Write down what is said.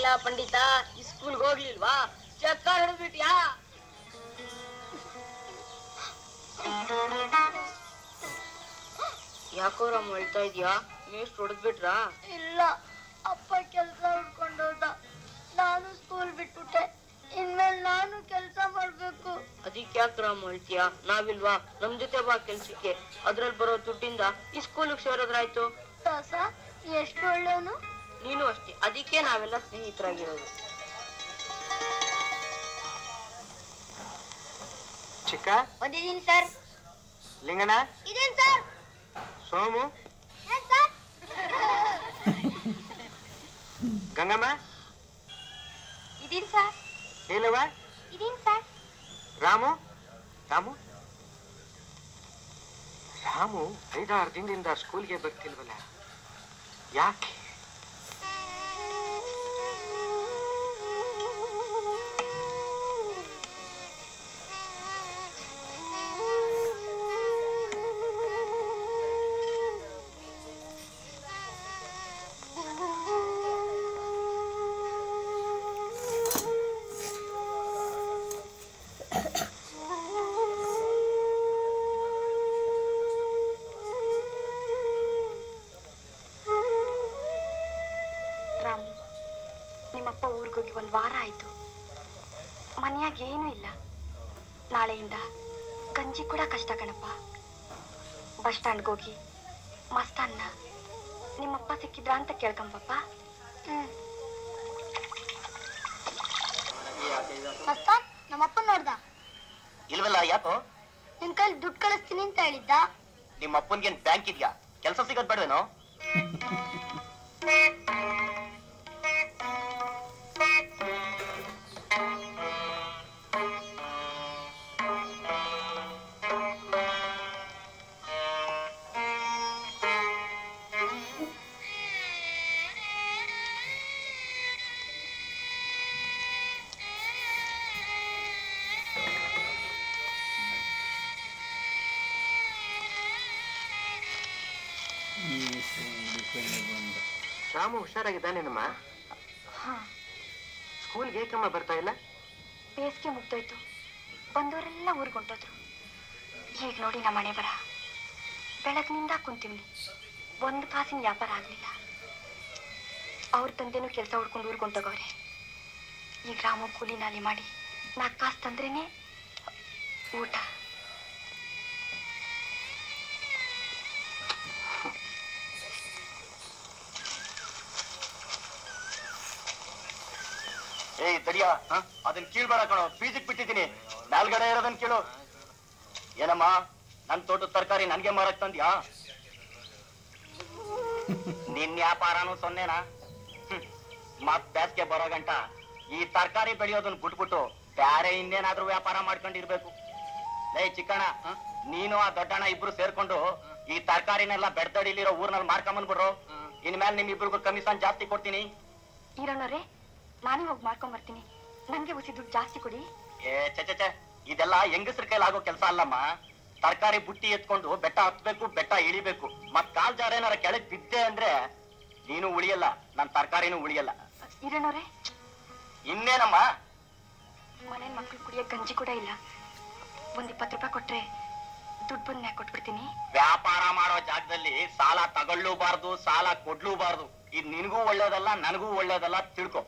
ಏನಯ್ಯ ಪಂಡಿತ ಸ್ಕೂಲ್ಗೆ ಹೋಗ್ಲಿಲ್ವಾ? ಚಕ್ಕರ್ ಹಿಡಿದ್ಬಿಟ್ಯಾ? ಯಾಕೋ ರಾಮ್ ಹೇಳ್ತಾ ಇದ್ಯಾ? ಮೇಷ್ಟ್ರು ಹೊಡೆದ್ಬಿಟ್ರಾ? ಇಲ್ಲ, ಅಪ್ಪ ಕೆಲಸ ಹುಡ್ಕೊಂಡೋದ. ನಾನು ಸ್ಕೂಲ್ ಬಿಟ್ಬಿಟ್ಟೆ. ಇನ್ಮೇಲೆ ನಾನು ಕೆಲಸ ಮಾಡ್ಬೇಕು. ಅದಕ್ಕೆ ಯಾಕೆ ರಾಮ್ ಹೇಳ್ತೀಯಾ? ನಾವಿಲ್ವಾ? ನಮ್ ಜೊತೆ ಬಾ ಕೆಲ್ಸಕ್ಕೆ. ಅದ್ರಲ್ಲಿ ಬರೋ ದುಡ್ಡಿಂದ ಈ ಸ್ಕೂಲಿಗೆ ಸೇರೋದ್ರಾಯ್ತು. ದಾಸ ಎಷ್ಟು ಒಳ್ಳೆಯವನು. ನೀನು ಅಷ್ಟೇ, ಅದಕ್ಕೆ ನಾವೆಲ್ಲ ಸ್ನೇಹಿತರಾಗಿರೋದು. ಚಿಕ್ಕ ಬಂದಿದ್ದೀನಿ ಸರ್. ಲಿಂಗಣ್ಣ ಇದೇನ್ ಸರ್? ಸೋಮು ಏನ್ ಸರ್? ಗಂಗಮ್ಮ ಇದೀನ್ ಸರ್. ನೀಲವ್ವ ಇದೀನ್ ಸರ್. ರಾಮು ರಾಮು ರಾಮು 5-6 ದಿನದಿಂದ ಸ್ಕೂಲ್ಗೆ ಬರ್ತಿಲ್ವಲ್ಲ, ಯಾಕೆ? ಒಂದು ವಾರ ಆಯ್ತು. ಮನೆಯಾಗ ಏನೂ ಇಲ್ಲ. ನಾಳೆಯಿಂದ ಗಂಜಿ ಕೂಡ ಕಷ್ಟ ಕಣಪ್ಪ. ಬಸ್ ಸ್ಟ್ಯಾಂಡ್ಗೆ ಹೋಗಿ ಮಸ್ತಾನ್ನ ನಿಮ್ಮಪ್ಪ ಸಿಕ್ಕಿದ್ರ ಅಂತ ಕೇಳ್ಕೊಂಬಪ್ಪ. ಮಸ್ತಾನ್ ನಮ್ಮಪ್ಪ ನೋಡ್ದ ಇಲ್ವಲ್ಲ? ಯಾಕೋ? ನಿನ್ ಕೈಲಿ ದುಡ್ಡು ಕಳಿಸ್ತೀನಿ ಅಂತ ಹೇಳಿದ್ದ. ನಿಮ್ಮ ಅಪ್ಪನ್ಗೇನ್ ಬ್ಯಾಂಕ್ ಇದ್ಯಾ? ಕೆಲಸ ಸಿಗೋದ್ ಬೇಡವೇನೋ? ರಾಮು ಹುಷಾರಾಗಿದ್ದಾನೇನಮ್ಮ? ಸ್ಕೂಲ್ಗೆ ಏಕಮ್ಮ ಬರ್ತಾ ಇಲ್ಲ? ಬೇಸಿಗೆ ಮುಗ್ದೋಯ್ತು, ಬಂದವರೆಲ್ಲ ಊರಿಗೆ ಹೊಂಟೋದ್ರು. ಈಗ ನೋಡಿ ನಮ್ಮ ಮನೆ ಬರ. ಬೆಳಗ್ನಿಂದ ಕುಂತೀವಿ, ಒಂದು ಕಾಸಿನ ವ್ಯಾಪಾರ ಆಗ್ಲಿಲ್ಲ. ಅವ್ರ ತಂದೆನೂ ಕೆಲಸ ಹುಡ್ಕೊಂಡು ಊರಿಗೆ ಹೊಂಟೋಗವ್ರೆ. ಈಗ ರಾಮು ಕೂಲಿ ನಾಲಿ ಮಾಡಿ 4 ಕಾಸು ತಂದ್ರೇನೆ ಊಟ. ಏಯ್ ದಡಿಯಾ, ಅದನ್ನ ಕೀಳ್ಬೇಡ ಕಣೋ, ಬೀಜಕ್ ಬಿಟ್ಟಿದ್ದೀನಿ. ಮೇಲ್ಗಡೆ ಇರೋದನ್ನ ಕೇಳು. ಏನಮ್ಮ, ನನ್ ತೋಟದ ತರಕಾರಿ ನನ್ಗೆ ಮಾರಕ್ ತಂದ್ಯಾ? ನಿನ್ ವ್ಯಾಪಾರನು ಸೊನ್ನೆನಾ? ಮತ್ ಬೇಸ್ಗೆ ಬರೋ ಗಂಟ ಈ ತರಕಾರಿ ಬೆಳೆಯೋದನ್ನ ಬಿಟ್ಬಿಟ್ಟು ಬ್ಯಾರೆ ಇನ್ನೇನಾದ್ರೂ ವ್ಯಾಪಾರ ಮಾಡ್ಕೊಂಡಿರ್ಬೇಕು. ಏಯ್ ಚಿಕ್ಕಣ್ಣ, ನೀನು ಆ ದೊಡ್ಡಣ್ಣ ಇಬ್ರು ಸೇರ್ಕೊಂಡು ಈ ತರಕಾರಿನೆಲ್ಲ ಬೆಡ್ದಡಿಲಿರೋ ಊರ್ನಲ್ಲಿ ಮಾರ್ಕೊಂಬಂದ್ಬಿಡ್ರು. ಇನ್ಮೇಲೆ ನಿಮ್ಮಿಬ್ರಿಗೂ ಕಮಿಷನ್ ಜಾಸ್ತಿ ಕೊಡ್ತೀನಿ. ಈರಣ್ಣವ್ರೆ, ನಾನೇ ಹೋಗಿ ಮಾಡ್ಕೊಂಡ್ ಬರ್ತೀನಿ. ನನ್ಗೆ ಉಸಿ ದುಡ್ಡು ಜಾಸ್ತಿ ಕೊಡಿ. ಏ ಚೆ, ಇದೆಲ್ಲ ಹೆಂಗಸ್ರ ಕೈಲಾಗೋ ಕೆಲಸ ಅಲ್ಲಮ್ಮ. ತರಕಾರಿ ಬುಟ್ಟಿ ಎತ್ಕೊಂಡು ಬೆಟ್ಟ ಹತ್ಬೇಕು, ಬೆಟ್ಟ ಇಳಿಬೇಕು. ಮತ್ ಕಾಲ್ ಜಾರ ಏನಾರ ಕೆಳಗ್ ಬಿದ್ದೆ ಅಂದ್ರೆ ನೀನು ಉಳಿಯಲ್ಲ, ನನ್ ತರಕಾರಿನೂ ಉಳಿಯಲ್ಲ. ಈರಣ್ಣವ್ರೆ, ಇನ್ನೇನಮ್ಮ? ಮನೇಲಿ ಮಕ್ಳು ಕುಡಿಯೋ ಗಂಜಿ ಕೂಡ ಇಲ್ಲ. ಒಂದ್ 20 ರೂಪಾಯಿ ಕೊಟ್ರೆ ದುಡ್ಡು ಬಂದ್ ಕೊಟ್ಬಿಡ್ತೀನಿ. ವ್ಯಾಪಾರ ಮಾಡೋ ಜಾಗದಲ್ಲಿ ಸಾಲ ತಗೊಳ್ಳೂಬಾರ್ದು, ಸಾಲ ಕೊಡ್ಲೂಬಾರ್ದು. ಇದು ನಿನಗೂ ಒಳ್ಳೇದಲ್ಲ, ನನಗೂ ಒಳ್ಳೇದಲ್ಲ, ತಿಳ್ಕೊ.